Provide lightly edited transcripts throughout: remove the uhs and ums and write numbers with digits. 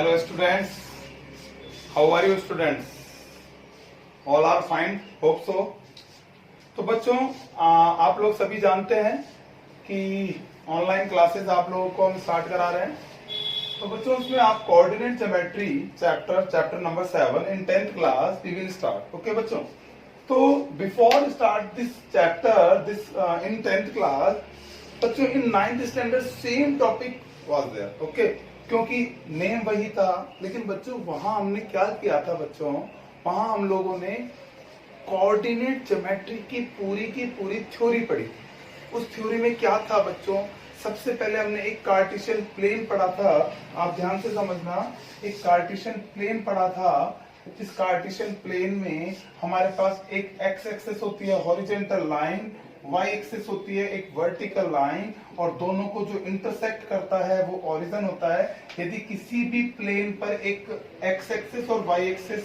Hello students, how are you students? All are fine, hope so. तो बच्चों आप लोग सभी जानते हैं कि ऑनलाइन क्लासेस आप लोगों को हम स्टार्ट करा रहे हैं। तो बच्चों उसमें आप coordinate geometry chapter number 7 in 10th class we will start. Okay बच्चों, तो before start this chapter in 10th class बच्चों in 9th standard same topic was there. Okay, क्योंकि नेम वही था, लेकिन बच्चों वहां हमने क्या किया था बच्चों, वहां हम लोगों ने कोऑर्डिनेट ज्योमेट्री की पूरी थ्योरी पढ़ी। उस थ्योरी में क्या था बच्चों, सबसे पहले हमने एक कार्टेशियन प्लेन पढ़ा था। आप ध्यान से समझना, एक कार्टेशियन प्लेन पढ़ा था। इस कार्टेशियन प्लेन में हमारे पास एक एक्स एक्सिस होती है हॉरिजॉन्टल लाइन, वाई एक्सिस होती है एक वर्टिकल लाइन, और दोनों को जो इंटरसेक्ट करता है वो ओरिजिन होता है। यदि किसी भी प्लेन पर एक एक्स एक्सिस और वाई एक्सिस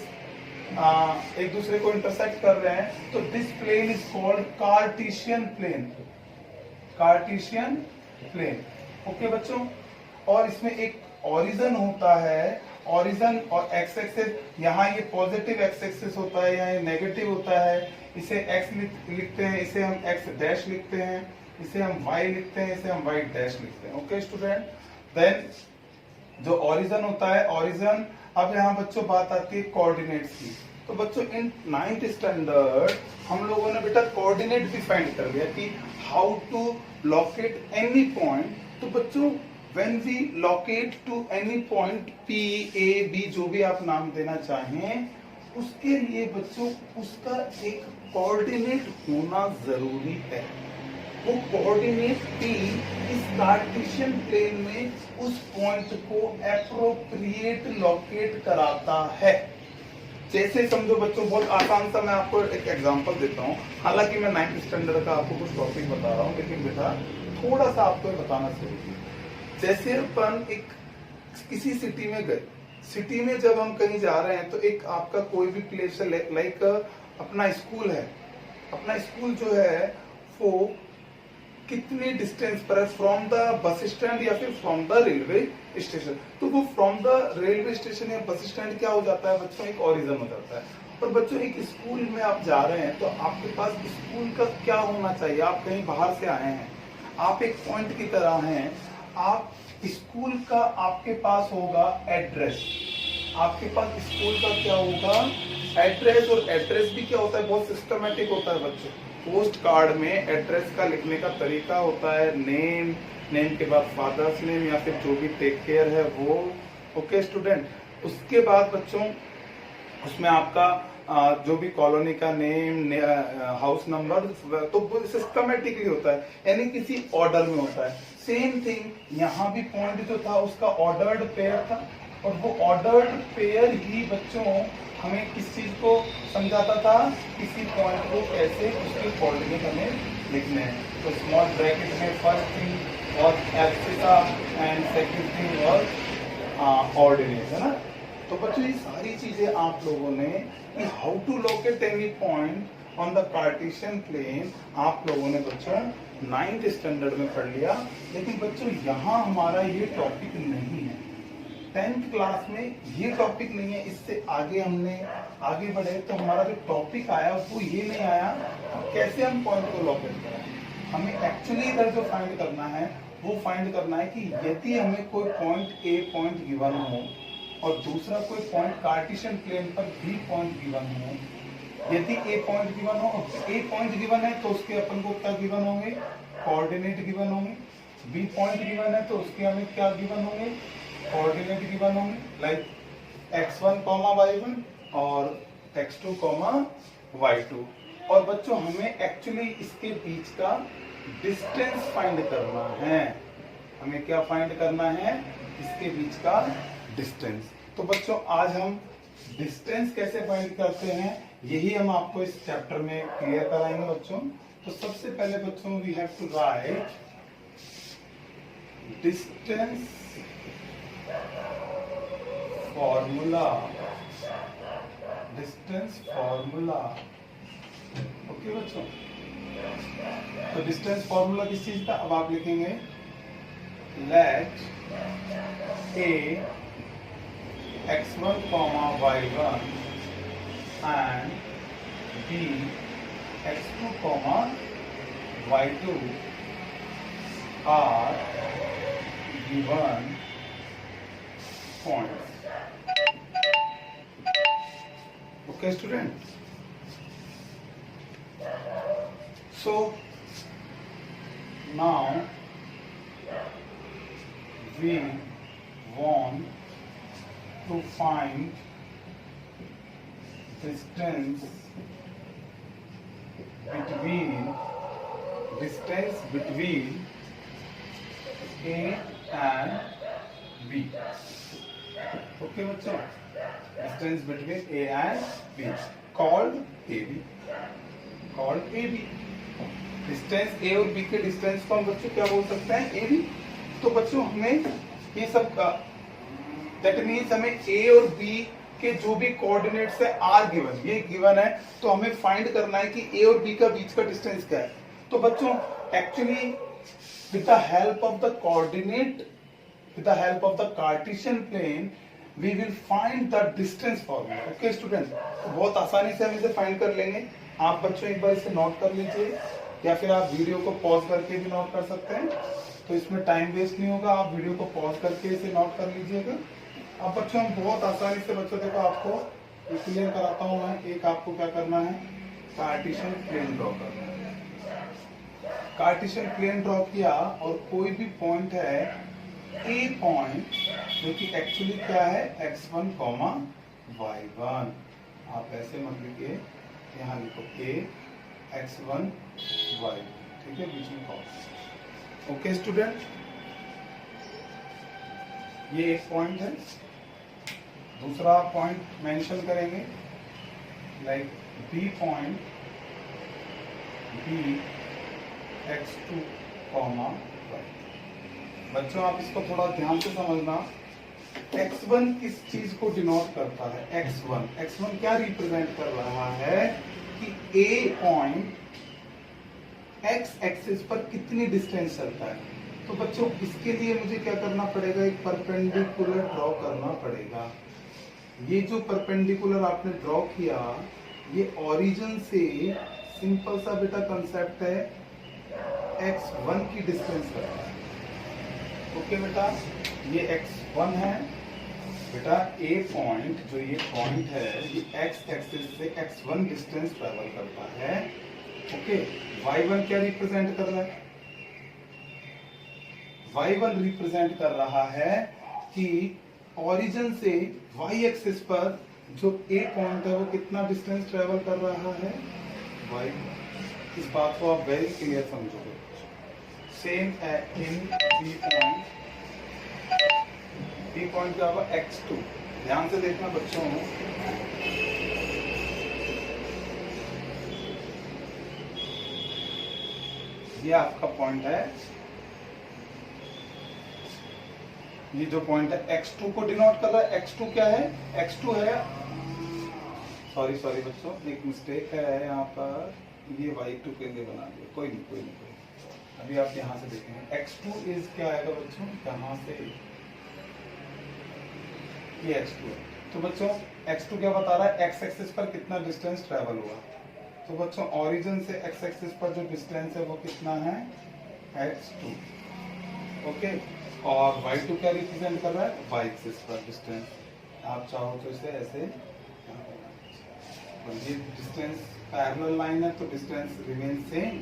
एक दूसरे को इंटरसेक्ट कर रहे हैं तो this plane is called Cartesian plane. Cartesian plane, okay बच्चों। और इसमें एक ओरिजिन होता है, ओरिजिन और एक्स एक्सिस, यहाँ ये पॉजिटिव एक्स एक्सिस होता है, यहाँ ये नेगेटिव होता है। इसे एक्स लिखते हैं, इसे हम एक्स डैश लिखते हैं, इसे हम वाई लिखते हैं, इसे हम वाई डैश लिखते हैं। ओके स्टूडेंट, देन जो ओरिजिन होता है ओरिजिन। अब यहाँ बच्चों बात आती है कोऑर्डिनेट्स की। तो बच्चों इन 9th स्टैंडर्ड हम लोगों ने बेटा कोऑर्डिनेट भी फाइंड कर लिया कि how to locate any point. तो बच्चों when we locate to any point P, A, B जो भी आप नाम देना चाहें, उसके लिए बच्चों उसका एक कोऑर्डिनेट होना जरूरी है। वो कोऑर्डिनेट P इस कार्टेशियन प्लेन में उस पॉइंट को एप्रोप्रिएट लोकेट कराता है। जैसे समझो बच्चों, बहुत आसान सा मैं आपको एक एग्जांपल देता हूँ। हालांकि मैं 9th स्टैंडर्ड का आपको कुछ टॉपिक बता रहा हूँ, लेकिन बेटा थोड़ा सा आपको बताना जरूरी है। जैसे अपन एक किसी सिटी में गए, सिटी में जब हम कहीं जा रहे हैं तो एक आपका कोई भी प्लेस है, लाइक अपना स्कूल है। अपना स्कूल जो है वो कितनी डिस्टेंस पर है फ्रॉम द बस स्टैंड या फिर फ्रॉम द रेलवे स्टेशन। तो वो फ्रॉम द रेलवे स्टेशन या बस स्टैंड क्या हो जाता है बच्चों, एक ओरिजिन हो जाता है। और बच्चों एक स्कूल में आप जा रहे हैं तो आपके पास स्कूल का क्या होना चाहिए, आप कहीं बाहर से आए हैं, आप एक पॉइंट की तरह हैं, आप स्कूल का आपके पास होगा एड्रेस। आपके पास स्कूल का क्या होगा, एड्रेस। और एड्रेस भी क्या होता है, बहुत सिस्टमेटिक होता है बच्चों। पोस्ट कार्ड में एड्रेस का लिखने का तरीका होता है नेम, नेम के बाद फादर्स नेम या फिर जो भी टेक केयर है वो। ओके स्टूडेंट, उसके बाद बच्चों उसमें आपका जो भी कॉलोनी का नेम, हाउस नंबर, तो वो सिस्टमेटिकली होता है, यानी किसी ऑर्डर में होता है। सेम थिंग यहाँ भी पॉइंट जो था उसका ऑर्डर्ड पेयर था, और वो ऑर्डर्ड पेयर ही बच्चों हमें किस चीज को समझाता था, किसी पॉइंट को कैसे उसके कोऑर्डिनेट हमें लिखने हैं। तो स्मॉल ब्रैकेट में फर्स्ट थिंग और एब्सिसा एंड सेकंड थिंग और ऑर्डिनेट, है ना। तो बच्चों ये सारी चीजें आप लोगों ने कि how to locate any point on the Cartesian plane आप लोगों ने बच्चों 9th स्टैंडर्ड में पढ़ लिया। लेकिन बच्चों यहाँ हमारा ये टॉपिक नहीं है, 10th क्लास में ये टॉपिक नहीं है। इससे आगे हमने आगे बढ़े तो हमारा जो टॉपिक आया वो ये नहीं आया कैसे हम पॉइंट को लोकेट करें। हमें एक्चुअली इधर जो फाइंड करना है वो फाइंड करना है कि यदि हमें कोई पॉइंट ए पॉइंट गिवन हो और दूसरा कोई पॉइंट कार्टेशियन प्लेन पर बी पॉइंट गिवन हो। यदि ए पॉइंट गिवन हो और ए पॉइंट गिवन है तो उसके अपन को क्या गिवन होंगे, कोऑर्डिनेट गिवन होंगे। बी पॉइंट गिवन है तो उसके हमें क्या गिवन होंगे, कोऑर्डिनेट गिवन होंगे, लाइक x1, y1 और x2, y2। और बच्चों हमें एक्चुअली इसके बीच का डिस्टेंस फाइंड करना है। हमें क्या फाइंड करना है, इसके बीच का डिस्टेंस। तो बच्चों आज हम डिस्टेंस कैसे फाइंड करते हैं यही हम आपको इस चैप्टर में क्लियर कराएंगे बच्चों। तो सबसे पहले बच्चों we have to write distance formula. Distance formula, okay बच्चों। तो डिस्टेंस फॉर्मूला किस चीज का, अब आप लिखेंगे late A x1 comma y1 and b x2 comma y2 are given points. Okay, students. So now we want to find distance between A and B. Okay बच्चों, distance between A and B called AB. Distance A और B के distance को हम बच्चों क्या बोल सकते हैं? AB. तो बच्चों हमें ये सब दैट मीन्स हमें A और B के जो भी कोऑर्डिनेट्स है आर गिवन, ये गिवन है, तो हमें फाइंड करना है कि A और B का बीच का डिस्टेंस क्या है. तो बच्चों actually with the help of the coordinate, with the help of the Cartesian plane we will find the distance formula. Okay student, तो बहुत आसानी से हम इसे फाइंड कर लेंगे. आप बच्चों एक बार इसे नोट कर लीजिए या फिर आप वीडियो को पॉज करके भी नोट कर सकते हैं, तो इसमें टाइम वेस्ट नहीं होगा. आप वीडियो को पॉज करके इसे नोट कर लीजिएगा. अब बच्चों हम बहुत आसानी से बच्चों देखो आपको क्लियर कराता हूँ मैं. एक आपको क्या करना है, कार्टेशियन प्लेन ड्रॉ करना है. कार्टेशियन प्लेन ड्रॉ किया और कोई भी पॉइंट है A पॉइंट जो कि एक्चुअली क्या है x1, y1. आप ऐसे मत लिखिए, यहाँ लिखो A x1 y1. ठीक है, बीच में कॉमा. ओके स्टूडेंट, ये एक पॉइंट है. दूसरा पॉइंट मेंशन करेंगे like B point B x2, y. बच्चों आप इसको थोड़ा ध्यान से समझना. x1 किस चीज को डिनोट करता है? x1 क्या रिप्रेजेंट कर रहा है कि A पॉइंट x एक्सिस पर कितनी डिस्टेंस चलता है. तो बच्चों इसके लिए मुझे क्या करना पड़ेगा, एक परपेंडिकुलर ड्रॉ करना पड़ेगा. ये जो परपेंडिकुलर आपने ड्रॉ किया, ये ओरिजिन से सिंपल सा बेटा कंसेप्ट है, x1 की डिस्टेंस करता है. ओके बेटा, ये x1 है बेटा. A पॉइंट जो ये पॉइंट है ये x एक्सिस से x1 डिस्टेंस ट्रेवल करता है. ओके, y1 क्या रिप्रेजेंट कर रहा है? y1 रिप्रेजेंट कर रहा है कि ओरिजिन से y एक्सिस पर जो A पॉइंट है वो कितना डिस्टेंस ट्रेवल कर रहा है, y. इस बात को आप वेरी क्लियर समझोगे. Same in B point. B point क्या होगा, x2. ध्यान से देखना बच्चों, ये आपका पॉइंट है. ये जो पॉइंट है x2 को डिनोट कर रहा है. x2 क्या है? x2 है, सॉरी बच्चों, एक मिस्टेक है यहाँ पर, ये y2 के लिए बना दिया. कोई नहीं. अभी आप यहाँ से देखेंगे x2 इज क्या आएगा बच्चों, यहाँ से ये x2 है. तो बच्चों x2 क्या बता रहा है, x एक्सिस पर कितना डिस्टेंस ट्रेवल हुआ. तो बच्चों ओरिजिन से x एक्सिस पर जो डिस्टेंस है वो कितना है, x2. ओके, और y2 क्या रिप्रेजेंट कर रहा है, y एक्सिस पर डिस्टेंस. आप चाहो तो इसे ऐसे, ये डिस्टेंस पैरेलल लाइन है तो distance remain same.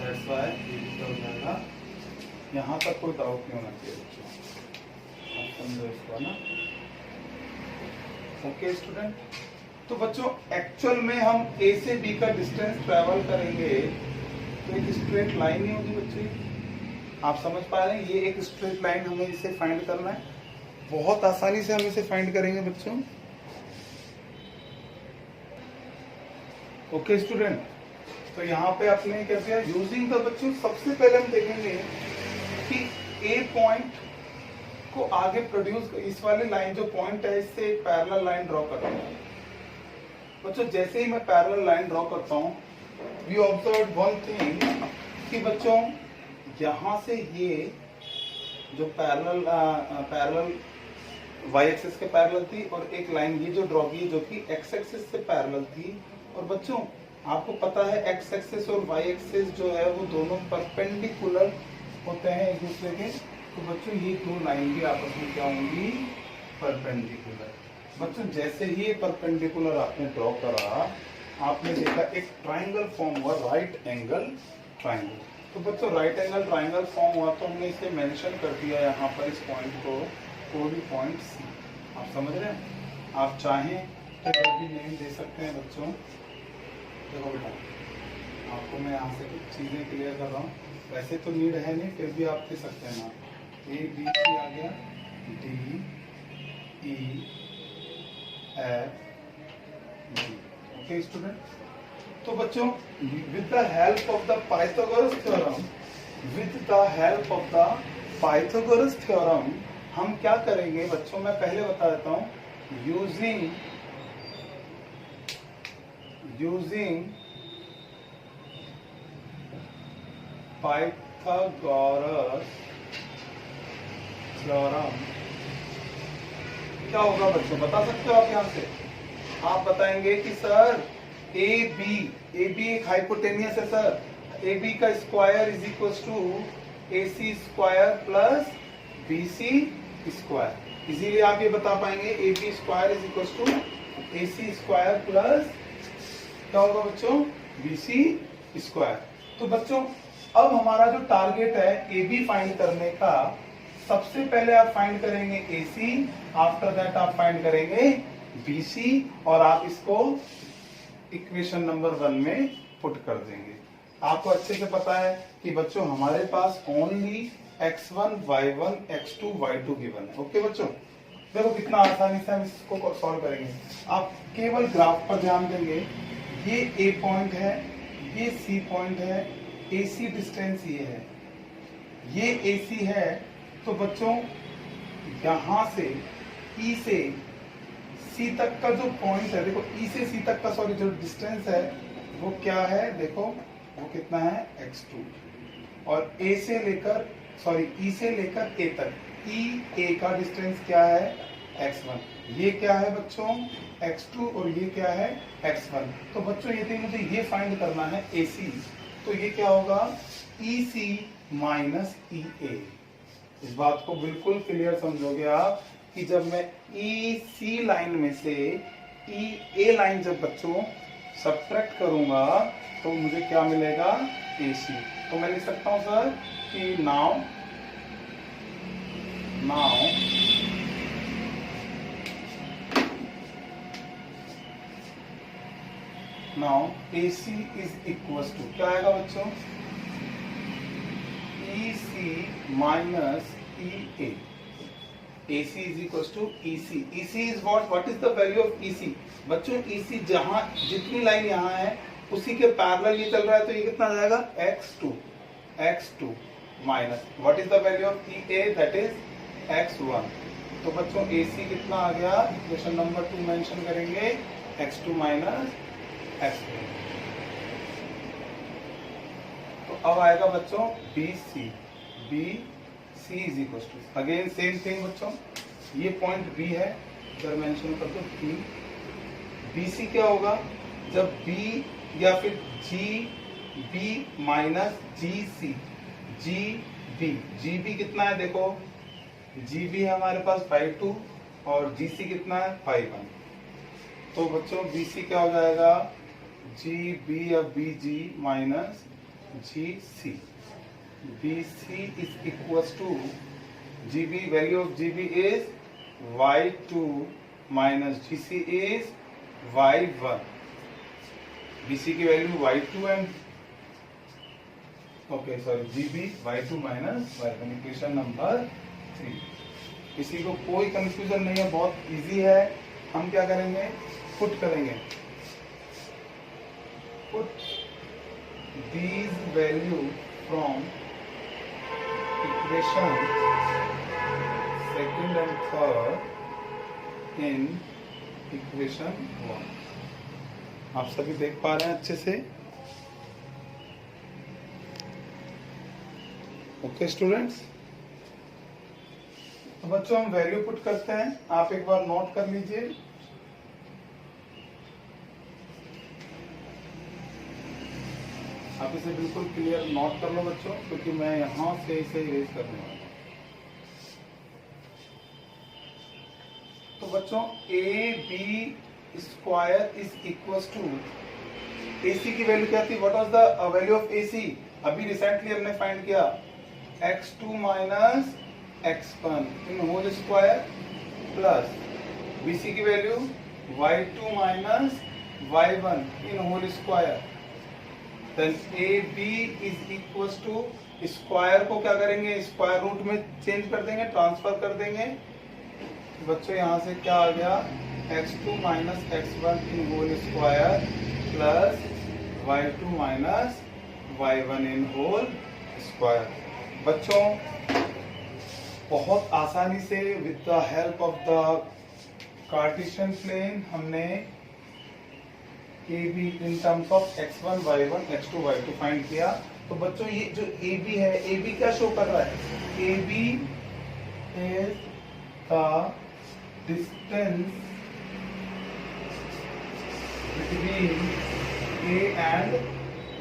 That's why ये लिखा हो जाएगा. यहाँ तक कोई डाउट नहीं होना चाहिए बच्चों, आप समझो इसको ना. ओके स्टूडेंट, तो बच्चों एक्चुअल में हम A से B का डिस्टेंस ट्रेवल करेंगे तो एक स्ट्रेट लाइन ही होगी बच्चे. आप समझ पा रहे हैं, ये एक स्ट्रेट लाइन हमें इसे फाइंड करना है. बहुत आसानी से हम इसे फाइंड करेंगे बच्चों. ओके स्टूडेंट, तो यहाँ पे आपने क्या किया, यूजिंग द बच्चों सबसे पहले हम देखेंगे कि A पॉइंट को आगे प्रोड्यूस, इस वाली लाइन जो पॉइंट है इससे एक पैरेलल लाइन ड्रॉ करना है बच्चों. जैसे ही मैं पैरेलल लाइन ड्रॉ करता हूँ, वी ऑब्जर्व वन थिंग कि बच्चों यहाँ से ये जो पैरेलल वाई एक्सिस के पैरेलल थी और एक लाइन ये जो ड्रॉ की जो कि एक्स एक्सिस से पैरेलल थी। और बच्चों आपको पता है एक्स एक्सिस और वाई एक्सिस जो है वो दोनों परपेंडिकुलर होते हैं एक दूसरे के। तो बच्चों ये दो लाइन भी आपस में क्या होंगी, परपेंडिकुलर। बच्चों जैसे ही ये परपेंडिकुलर आपने ड्रॉ करा, आपने देखा एक ट्राइंगल फॉर्म हुआ, राइट एंगल ट्राइंगल। तो बच्चों राइट एंगल ट्राइंगल फॉर्म हुआ तो हमने इसे मेंशन कर दिया यहाँ पर इस पॉइंट को, कोई भी पॉइंट सी। आप समझ रहे हैं? आप चाहें तो कोई भी नेम दे सकते हैं बच्चों। देखो बेटा, आपको मैं यहाँ से कुछ चीज़ें क्लियर कर रहा हूँ, वैसे तो नीड है नहीं, फिर भी आप दे सकते हैं ना। ए बी सी आ गया, D E F G. Okay student, तो बच्चों with the help of the Pythagoras theorem, with the help of the Pythagoras theorem हम क्या करेंगे बच्चों, मैं पहले बता देता हूं, यूजिंग पाइथागोरस थ्योरम क्या होगा बच्चों, बता सकते हो आप? यहां से आप बताएंगे कि सर ए बी एक हाइपोटेनियस है सर, ए बी का square is equal to A C square plus B C square. इसीलिए आप ये बता पाएंगे A B square is equal to A C square plus क्या होगा बच्चों, बी सी स्क्वायर। तो बच्चों अब हमारा जो टारगेट है ए बी फाइंड करने का, सबसे पहले आप फाइंड करेंगे ए सी, आफ्टर दैट आप फाइंड करेंगे बी सी, और आप इसको इक्वेशन नंबर 1 में पुट कर देंगे। आपको अच्छे से पता है कि बच्चों हमारे पास only x1 y1 x2 y2 given है। ओके बच्चों, देखो कितना आसानी से हम इसको सॉल्व करेंगे। आप केवल ग्राफ पर ध्यान देंगे, ये ए पॉइंट है, ये सी पॉइंट है, ए सी डिस्टेंस ये है, ये ए सी है। तो बच्चों यहां से ई से सी तक का जो पॉइंट है, देखो ई से सी तक का सॉरी जो डिस्टेंस है वो क्या है, देखो वो कितना है x2, और ए से लेकर सॉरी ई से लेकर ए तक, ई ए का डिस्टेंस क्या है x1। ये क्या है बच्चों x2 और ये क्या है x1। तो बच्चों ये मुझे ये फाइंड करना है AC, तो ये क्या होगा EC माइनस EA। इस बात को बिल्कुल क्लियर समझोगे आप कि जब मैं EC लाइन में से EA लाइन जब बच्चों सब्ट्रैक्ट करूंगा तो मुझे क्या मिलेगा AC। तो मैं लिख सकता हूं सर कि now AC is equals to क्या आएगा बच्चों, EC minus EA। AC is equals to EC। EC is what is the value of EC? बच्चों EC जहां जितनी लाइन यहाँ है उसी के पैरेलल ये चल रहा है, तो ये कितना आ जाएगा x2 minus what is the value of EA, that is x1। तो बच्चों AC कितना आ गया, इक्वेशन नंबर 2 मेंशन करेंगे x2 माइनस x1। तो अब आएगा बच्चों BC is equal to again same thing बच्चों, ये पॉइंट B है, इधर मेंशन कर दो B। BC क्या होगा, जब B या फिर GB माइनस GC, GB कितना है, देखो GB है हमारे पास 5.2 और GC कितना है 5.1। तो बच्चों BC क्या हो जाएगा, GB या BG minus GC। BC is equals to GB, value of GB is Y2 minus GC is Y1। BC की value Y2 and GB Y2 minus Y1, equation number 3। किसी को कोई कंफ्यूजन नहीं है, बहुत इजी है। हम क्या करेंगे, पुट करेंगे, put these value from equation second and third in equation 1। आप सभी देख पा रहे हैं अच्छे से? ओके स्टूडेंट्स, तो बच्चों हम वैल्यू पुट करते हैं, आप एक बार नोट कर लीजिए। आप इसे बिल्कुल क्लियर नोट कर लो बच्चों, क्योंकि मैं यहां से इसे इरेज करने वाला हूं। तो बच्चों A B square is equal to, AC की वैल्यू क्या थी, what was the value of AC, अभी रिसेंटली हमने फाइंड किया x2 minus x1 in whole square plus BC की value y2 minus y1 in whole square. Then AB is equal to, square को क्या करेंगे, स्क्वायर रूट में change कर देंगे, ट्रांसफर कर देंगे। बच्चों यहाँ से क्या आ गया, x2 minus x1 in whole square plus y2 minus y1 in whole square. बच्चों बहुत आसानी से with the help of the Cartesian plane हमने AB in terms of x1 y1 x2 y2 find किया। तो बच्चों ये जो AB है, AB क्या शो कर रहा है, AB is the distance between A and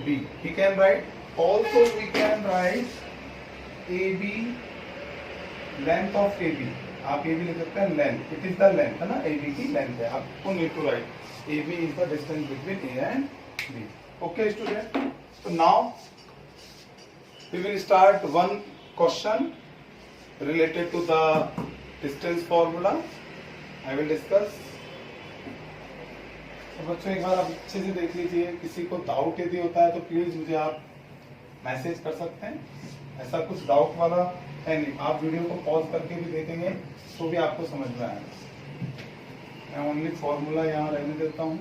B. We can write, also we can write AB, length of AB. आप AB लिख सकते हैं length, it is the length है ना, AB की length है, आपको need to write AB is the distance between A and B. Okay student, so now we will start one question related to the distance formula. I will discuss. तो बच्चों एक बार आप अच्छे से देख लीजिए, किसी को डाउट यदि होता है तो प्लीज मुझे आप मैसेज कर सकते हैं। ऐसा कुछ डाउट वाला है नहीं, आप वीडियो को पॉज करके भी देखेंगे तो भी आपको समझ में आएगा। मैं ओनली फॉर्मूला यहाँ रहने देता हूँ।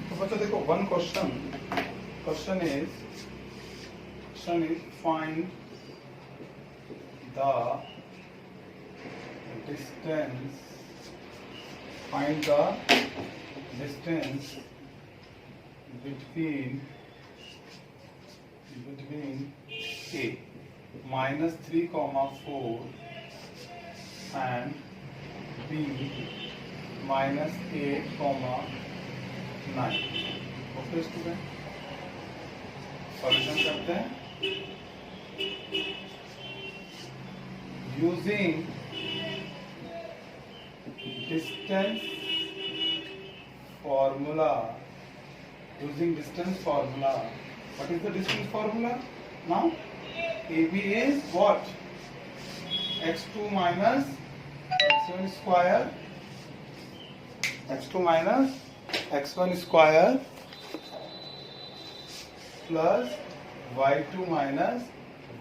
तो बच्चों देखो, one question is find the distance between A minus 3,4 and B minus 8,9। Okay student, solution करते हैं। Using distance formula, what is the distance formula? Now AB is what, x2 minus x1 square, x2 minus x1 square plus y2 minus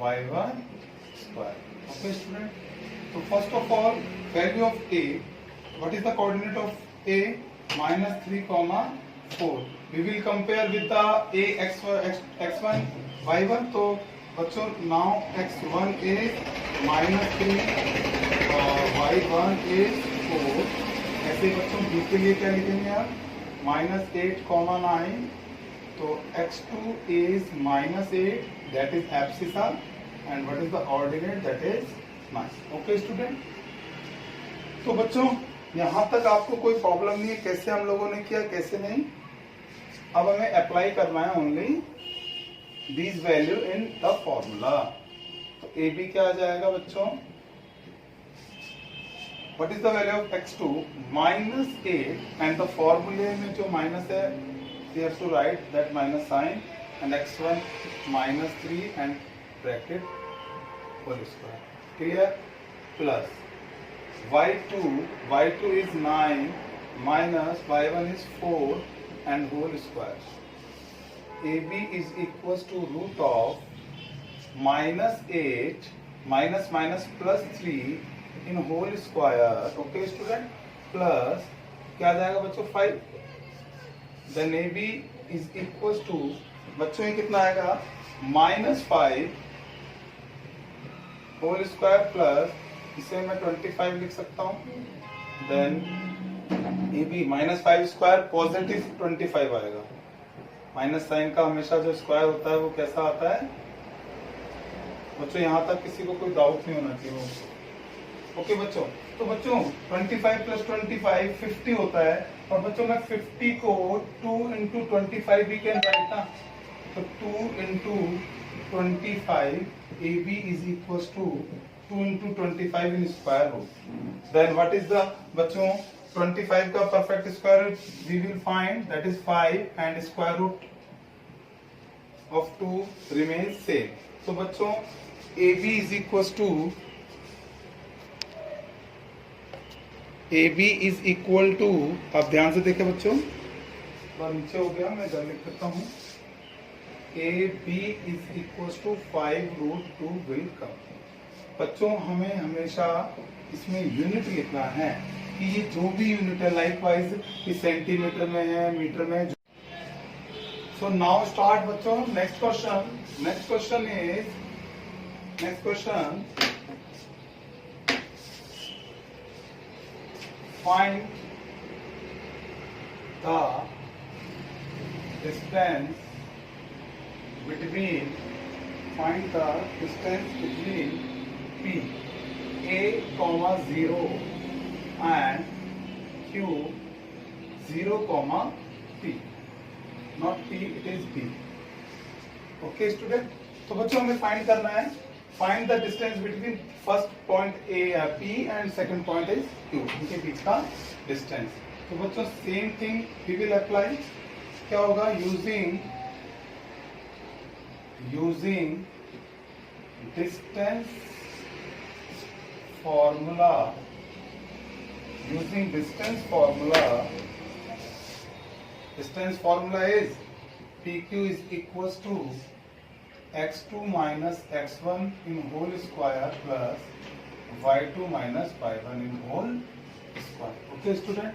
y1 square. Okay student, so first of all value of A, what is the coordinate of A, minus 3,4। we will compare with the A x1 y1। तो बच्चों now x1 is minus 3 y1 is 4। ऐसे बच्चों B के लिए क्या लिखेंगे आप, minus 8,9। तो x2 is minus 8, that is abscissa, and what is the ordinate, that is 9। okay student, तो बच्चों यहाँ तक आपको कोई प्रॉब्लम नहीं है कैसे हम लोगों ने किया कैसे नहीं। अब हमें अप्लाई करना है only this value in the formula. तो ए बी क्या आ जाएगा बच्चों, what is the value of x2 minus 8, and the फॉर्मूले में जो माइनस है we have to write that minus sign, and x1 minus 3 and bracket whole square, clear, plus y2 is 9 minus y1 is 4 and whole square। AB is equals to root of minus 8 minus plus 3 in whole square। okay student, plus क्या आ जाएगा बच्चों 5। then AB is equals to, बच्चों ये कितना आएगा, -5 whole square plus, इसे मैं 25 लिख सकता हूँ। देन AB -5 स्क्वायर पॉजिटिव 25 आएगा। माइनस साइन का हमेशा जो स्क्वायर होता है वो कैसा आता है, बच्चों यहाँ तक किसी को कोई डाउट नहीं होना चाहिए। ओके बच्चों, तो बच्चों 25 प्लस 25 50 होता है, और बच्चों मैं 50 को 2 इंटू 25 भी कैन राइट ना, तो 2 into 25 AB is equal to 2 into 25 in square root. Then what is the बच्चों 25 का perfect square root, we will find that is 5 and square root of 2 remain same. तो बच्चों AB is equal to AB is equal to, आप ध्यान से देखें बच्चों, थोड़ा नीचे हो गया, मैं इधर लिख देता हूँ, AB is equal to 5 root 2 will come. बच्चों हमें हमेशा इसमें यूनिट लिखना है कि ये जो भी यूनिट है, लाइक वाइज ये सेंटीमीटर में है, मीटर में है। सो नाउ स्टार्ट बच्चों next question. Next question is, next question, find the distance between, find the distance between P, A, 0 and Q, 0, P, not P, it is B. Okay student, तो बच्चों हमें find करना है, find the distance between first point A या P and second point is Q, इनके बीच का distance. तो बच्चों same thing we will apply, क्या होगा, using distance formula, using distance formula is PQ is equal to x2 minus x1 in whole square plus y2 minus y1 in whole square। Okay student,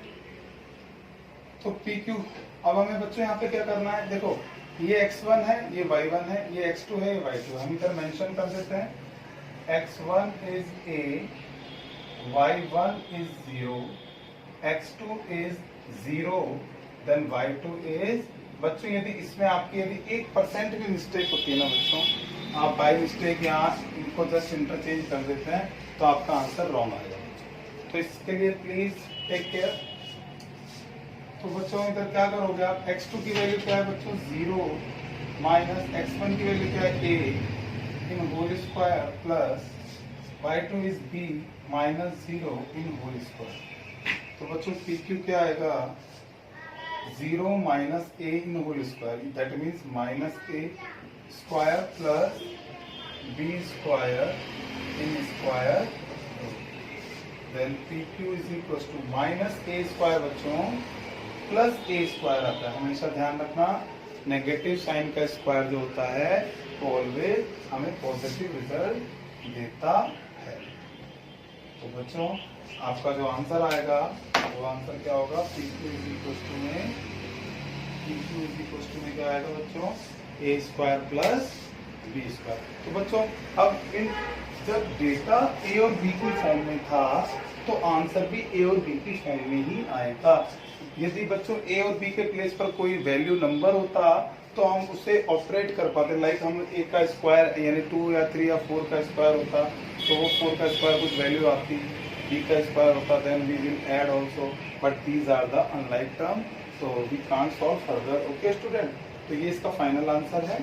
तो PQ, अब हमें बच्चों यहाँ पे क्या करना है, देखो ये x1 है, ये y1 है, ये x2 है, ये y2 है, हम इधर मेंशन कर देते हैं, x1 is a, y1 is 0, x2 is 0, then y2 is, बच्चों यदि इसमें आपकी यदि 1% भी मिस्टेक होती है ना बच्चों, आप बाय मिस्टेक यहाँ इनको जस्ट इंटरचेंज कर देते हैं, तो आपका आंसर रॉन्ग आएगा। तो इसके लिए प्लीज टेक केयर। तो बच्चों इधर क्या करोगे आप, x2 की वैल्यू क्या है बच्चों 0 माइनस x1 की वैल्यू क्या है a in whole square plus y2 is b minus 0 in whole square. तो बच्चों PQ क्या आएगा, 0 minus a in whole square, that means minus a square plus b square in square, then PQ is equal to minus a square बच्चों plus a square आता है। हमेशा ध्यान रखना नेगेटिव साइन का स्क्वायर जो होता है ऑलवेज हमें पॉजिटिव रिजल्ट देता है। तो बच्चों आपका जो आंसर आएगा वो आंसर क्या होगा, PQ इज इक्वल टू में क्या आएगा बच्चों, a square plus b square. तो बच्चों अब इन जब डेटा a और b की फॉर्म में था तो आंसर भी a और b की फॉर्म में ही आएगा। यदि बच्चों a और b के प्लेस पर कोई वैल्यू नंबर होता तो हम उसे ऑपरेट कर पाते, लाइक हम a का स्क्वायर यानी 2 या 3 या 4 का स्क्वायर होता तो वो 4 का स्क्वायर कुछ वैल्यू आती, b का स्क्वायर होता, then we will add also, but these are the unlike term, so we can't solve further. Okay student, तो ये इसका फाइनल आंसर है।